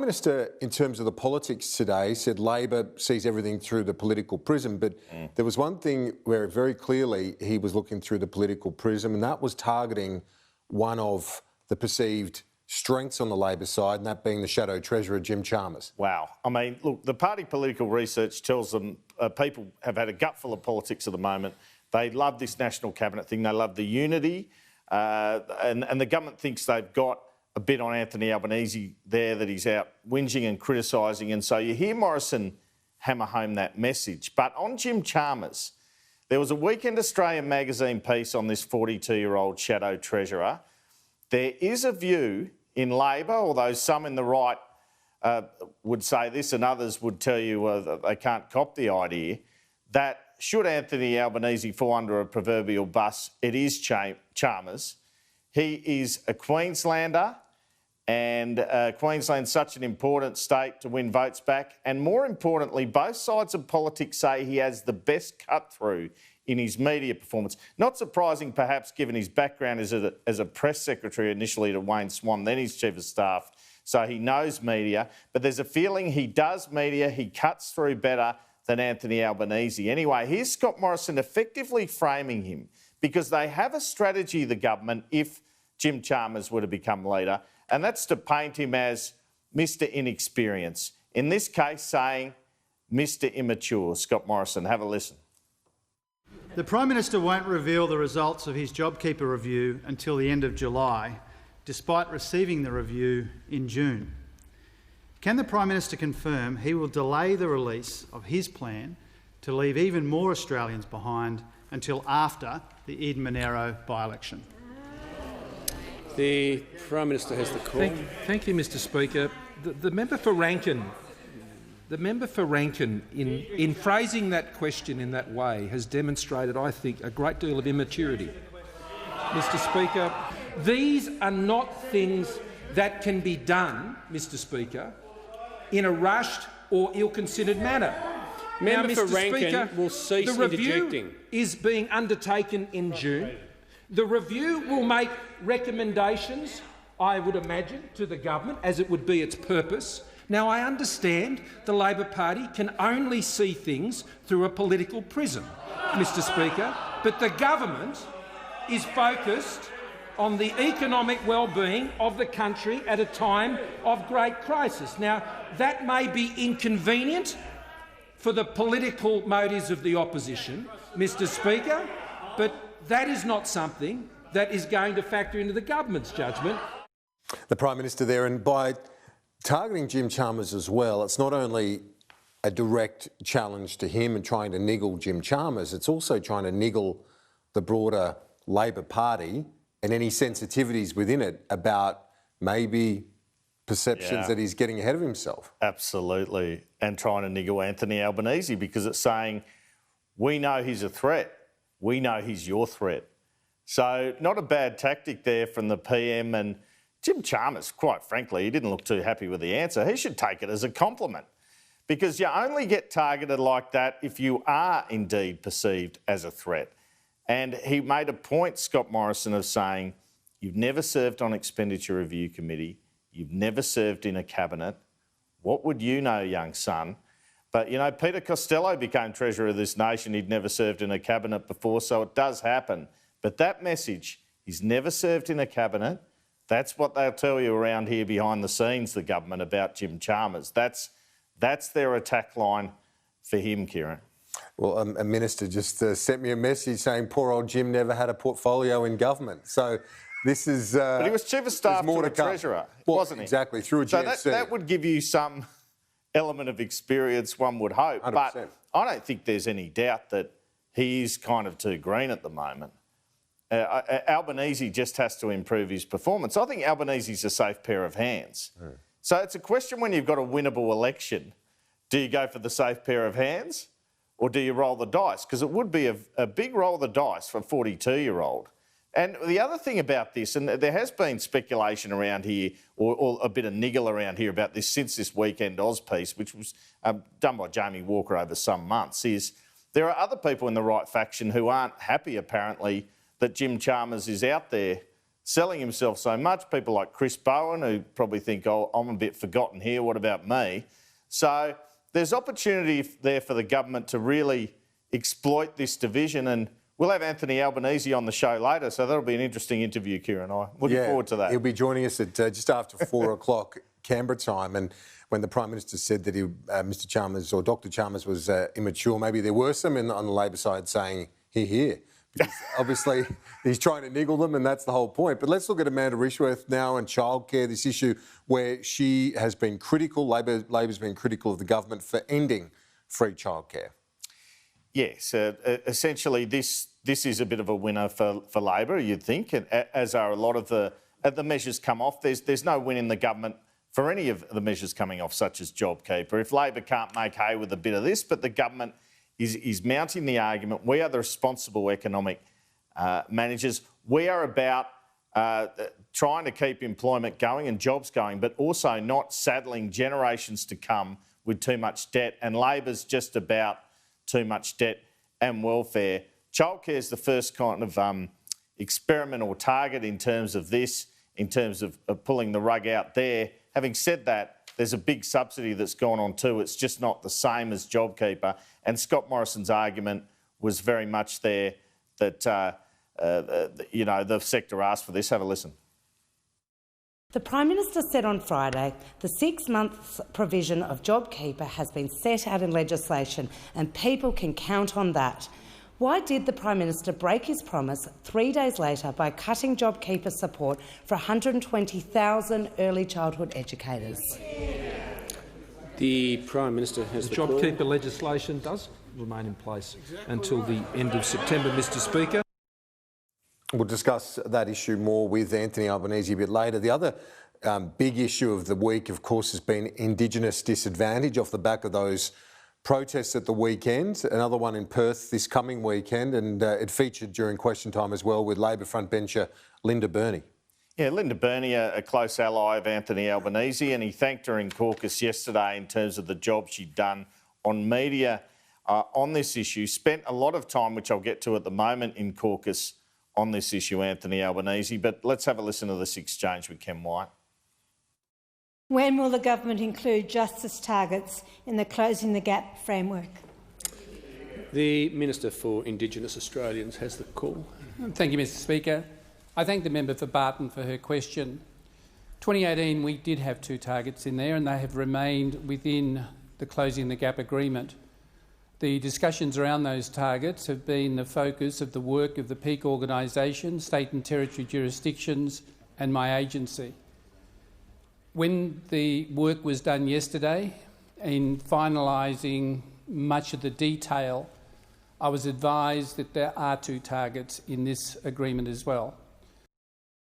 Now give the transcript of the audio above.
Minister, in terms of the politics today, said Labor sees everything through the political prism, but there was one thing where very clearly he was looking through the political prism, and that was targeting one of the perceived strengths on the Labor side, and that being the shadow treasurer, Jim Chalmers. Wow. I mean, look, the party political research tells them people have had a gutful of politics at the moment. They love this national cabinet thing. They love the unity, and the government thinks they've got a bit on Anthony Albanese there, that he's out whinging and criticising. And so you hear Morrison hammer home that message. But on Jim Chalmers, there was a Weekend Australian magazine piece on this 42-year-old shadow treasurer. There is a view in Labor, although some in the right would say this and others would tell you that they can't cop the idea, that should Anthony Albanese fall under a proverbial bus, it is Chalmers. He is a Queenslander, and Queensland's such an important state to win votes back. And more importantly, both sides of politics say he has the best cut-through in his media performance. Not surprising, perhaps, given his background as a press secretary initially to Wayne Swan, then his chief of staff. So he knows media, but there's a feeling he does media, he cuts through better than Anthony Albanese. Anyway, here's Scott Morrison effectively framing him, because they have a strategy, the government, if Jim Chalmers were to become leader, and that's to paint him as Mr Inexperienced. In this case, saying Mr Immature. Scott Morrison, have a listen. The Prime Minister won't reveal the results of his JobKeeper review until the end of July, despite receiving the review in June. Can the Prime Minister confirm he will delay the release of his plan to leave even more Australians behind until after the Eden Monaro by-election? The Prime Minister has the call. Thank you, Mr Speaker. The member for Rankin, in phrasing that question in that way, has demonstrated, I think, a great deal of immaturity. Mr Speaker, these are not things that can be done, Mr Speaker, in a rushed or ill-considered manner. Member now, for Mr. Rankin Speaker, will cease the review interjecting. is being undertaken in June. The review will make recommendations, I would imagine, to the government, as it would be its purpose. Now, I understand the Labor Party can only see things through a political prism, Mr Speaker, but the government is focused on the economic well-being of the country at a time of great crisis. Now, that may be inconvenient for the political motives of the opposition, Mr Speaker, but that is not something that is going to factor into the government's judgment. The Prime Minister there, and by targeting Jim Chalmers as well, it's not only a direct challenge to him and trying to niggle Jim Chalmers, it's also trying to niggle the broader Labor Party and any sensitivities within it about maybe perceptions that he's getting ahead of himself. Absolutely. And trying to niggle Anthony Albanese, because it's saying, we know he's a threat. We know he's your threat. So not a bad tactic there from the PM. And Jim Chalmers, quite frankly, he didn't look too happy with the answer. He should take it as a compliment, because you only get targeted like that if you are indeed perceived as a threat. And he made a point, Scott Morrison, of saying, you've never served on Expenditure Review Committee, you've never served in a cabinet. What would you know, young son? But, you know, Peter Costello became Treasurer of this nation. He'd never served in a cabinet before, so it does happen. But that message, he's never served in a cabinet, that's what they'll tell you around here behind the scenes, the government, about Jim Chalmers. That's their attack line for him, Kieran. Well, a minister just sent me a message saying poor old Jim never had a portfolio in government. So this is... but he was chief of staff to a treasurer, wasn't he? Exactly, through a GFC. So that would give you some element of experience, one would hope. 100%. But I don't think there's any doubt that he is kind of too green at the moment. Albanese just has to improve his performance. I think Albanese's a safe pair of hands. So it's a question, when you've got a winnable election, do you go for the safe pair of hands or do you roll the dice? Because it would be a big roll of the dice for a 42-year-old. And the other thing about this, and there has been speculation around here, or a bit of niggle around here about this since this Weekend Oz piece, which was done by Jamie Walker over some months, is there are other people in the right faction who aren't happy, apparently, that Jim Chalmers is out there selling himself so much. People like Chris Bowen, who probably think, oh, I'm a bit forgotten here, what about me? So there's opportunity there for the government to really exploit this division, and we'll have Anthony Albanese on the show later, so that'll be an interesting interview, Kieran. I'm looking forward to that. He'll be joining us at just after 4 o'clock Canberra time, and when the Prime Minister said that Mr Chalmers or Dr Chalmers was immature, maybe there were some on the Labor side saying, hear. Because obviously he's trying to niggle them, and that's the whole point. But let's look at Amanda Rishworth now and childcare, this issue where she has been critical, Labor's been critical of the government for ending free childcare. Yes, essentially this is a bit of a winner for Labor, you'd think, and as are a lot of the measures come off. There's no win in the government for any of the measures coming off, such as JobKeeper. If Labor can't make hay with a bit of this, but the government is mounting the argument, we are the responsible economic managers. We are about trying to keep employment going and jobs going, but also not saddling generations to come with too much debt. And Labor's just about too much debt and welfare. Childcare is the first kind of experiment or target in terms of this, in terms of pulling the rug out there. Having said that, there's a big subsidy that's gone on too. It's just not the same as JobKeeper. And Scott Morrison's argument was very much there that, the sector asked for this. Have a listen. The Prime Minister said on Friday the 6-month provision of JobKeeper has been set out in legislation and people can count on that. Why did the Prime Minister break his promise 3 days later by cutting JobKeeper support for 120,000 early childhood educators? The Prime Minister has the call. JobKeeper legislation does remain in place until the end of September, Mr Speaker. We'll discuss that issue more with Anthony Albanese a bit later. The other big issue of the week, of course, has been Indigenous Disadvantage off the back of those protests at the weekend. Another one in Perth this coming weekend, and it featured during question time as well with Labor frontbencher Linda Burney. Yeah, Linda Burney, a close ally of Anthony Albanese, and he thanked her in caucus yesterday in terms of the job she'd done on media on this issue. Spent a lot of time, which I'll get to at the moment, in caucus on this issue, Anthony Albanese. But let's have a listen to this exchange with Ken White. When will the government include justice targets in the Closing the Gap framework? The Minister for Indigenous Australians has the call. Thank you, Mr Speaker. I thank the member for Barton for her question. 2018 we did have 2 targets in there and they have remained within the Closing the Gap agreement. The discussions around those targets have been the focus of the work of the peak organisation, state and territory jurisdictions and my agency. When the work was done yesterday in finalising much of the detail, I was advised that there are 2 targets in this agreement as well.